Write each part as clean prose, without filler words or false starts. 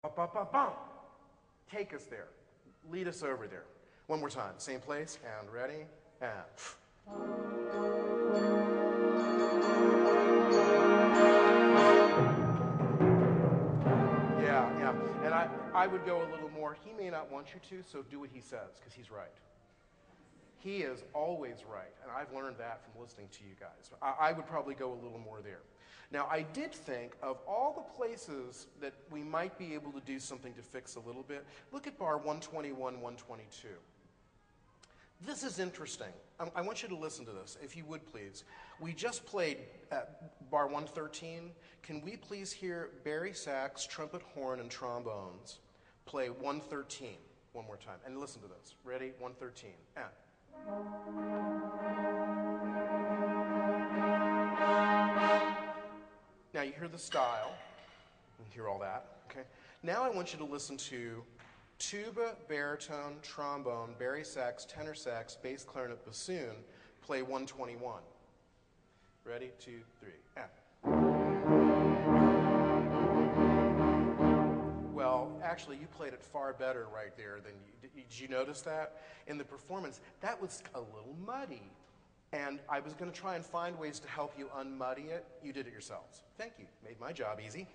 Ba-ba-ba-bum. Take us there. Lead us over there. One more time. Same place. And ready. And. Yeah. And I would go a little more. He may not want you to, so do what he says, because he's right. He is always right, and I've learned that from listening to you guys. I would probably go a little more there. Now, I did think of all the places that we might be able to do something to fix a little bit. Look at bar 121, 122. This is interesting. I want you to listen to this, if you would please. We just played bar 113. Can we please hear bari sax, trumpet, horn, and trombones play 113 one more time? And listen to this. Ready? 113. And. Now you hear the style, you hear all that, okay? Now I want you to listen to tuba, baritone, trombone, bari sax, tenor sax, bass clarinet, bassoon, play 121. Ready? 2, 3, and. Well, actually, you played it far better right there than you did you notice that? In the performance, that was a little muddy. And I was going to try and find ways to help you unmuddy it. You did it yourselves. Thank you. Made my job easy.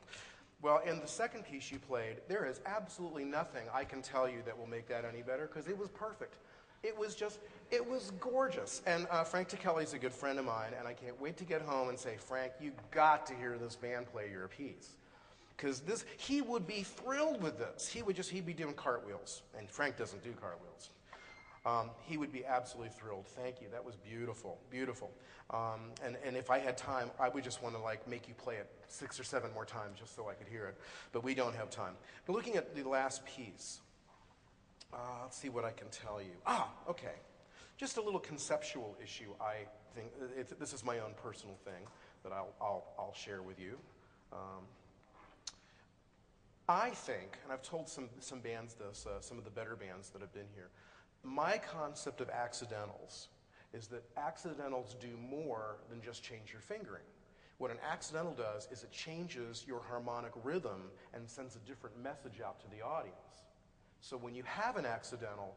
Well, in the second piece you played, there is absolutely nothing I can tell you that will make that any better, because it was perfect. It was gorgeous. And Frank Ticelli's a good friend of mine, and I can't wait to get home and say, Frank, you got to hear this band play your piece. Because he would be thrilled with this. He'd be doing cartwheels, and Frank doesn't do cartwheels. He would be absolutely thrilled. Thank you. That was beautiful, beautiful. And if I had time, I would just want to make you play it 6 or 7 more times just so I could hear it. But we don't have time. But looking at the last piece, let's see what I can tell you. Okay. Just a little conceptual issue. I think this is my own personal thing that I'll share with you. I think, and I've told some bands this, some of the better bands that have been here, my concept of accidentals is that accidentals do more than just change your fingering. What an accidental does is it changes your harmonic rhythm and sends a different message out to the audience. So when you have an accidental,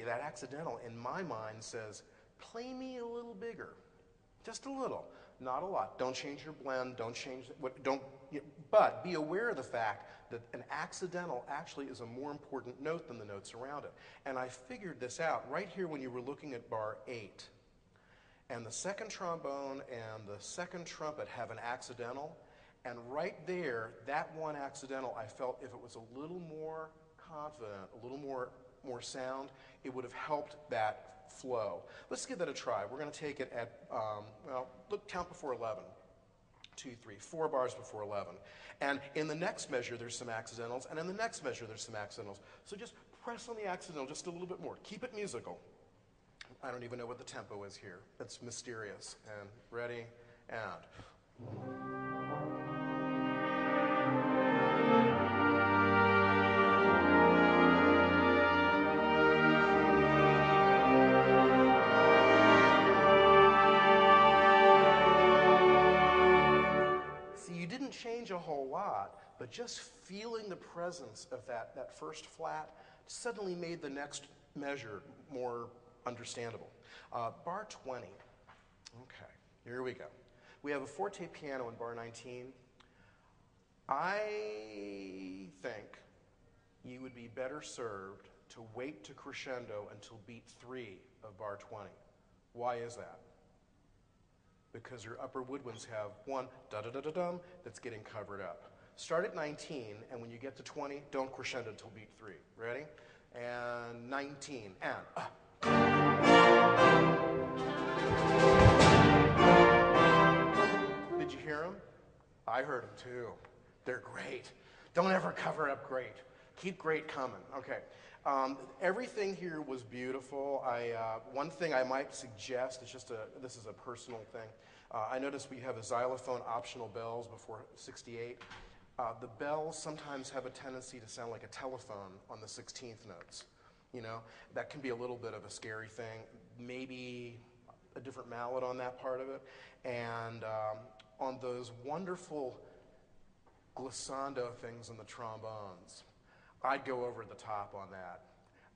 that accidental in my mind says, play me a little bigger, just a little. Not a lot. Don't change your blend. But be aware of the fact that an accidental actually is a more important note than the notes around it. And I figured this out right here when you were looking at bar 8. And the second trombone and the second trumpet have an accidental. And right there, that one accidental, I felt if it was a little more confident, a little more sound, it would have helped that flow. Let's give that a try. We're going to take it at, count before 11. 2, 3, 4 bars before 11. And in the next measure, there's some accidentals, and in the next measure, there's some accidentals. So just press on the accidental just a little bit more. Keep it musical. I don't even know what the tempo is here. It's mysterious. And ready, and. Change a whole lot, but just feeling the presence of that first flat suddenly made the next measure more understandable. Bar 20. Okay, here we go. We have a forte piano in bar 19. I think you would be better served to wait to crescendo until beat 3 of bar 20. Why is that? Because your upper woodwinds have one da-da-da-da-dum that's getting covered up. Start at 19, and when you get to 20, don't crescendo until beat 3. Ready? And 19, and Did you hear them? I heard them too. They're great. Don't ever cover up great. Keep great coming. Okay. Everything here was beautiful. One thing I might suggest, this is a personal thing. I noticed we have a xylophone optional bells before 68. The bells sometimes have a tendency to sound like a telephone on the 16th notes. That can be a little bit of a scary thing. Maybe a different mallet on that part of it. And on those wonderful glissando things on the trombones. I'd go over the top on that.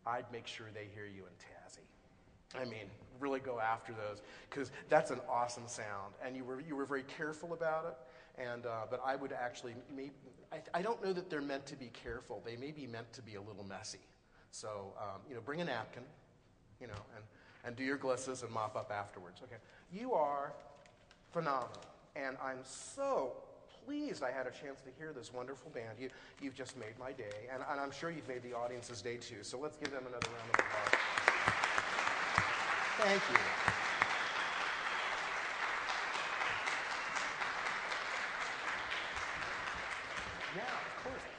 I'd make sure they hear you in Tassie. I mean, really go after those, because that's an awesome sound, and you were very careful about it. And but I would actually, I don't know that they're meant to be careful. They may be meant to be a little messy. So bring a napkin, and do your glisses and mop up afterwards. Okay, you are phenomenal, and I'm so pleased I had a chance to hear this wonderful band. You've just made my day, and I'm sure you've made the audience's day too. So let's give them another round of applause. Thank you. Yeah, of course.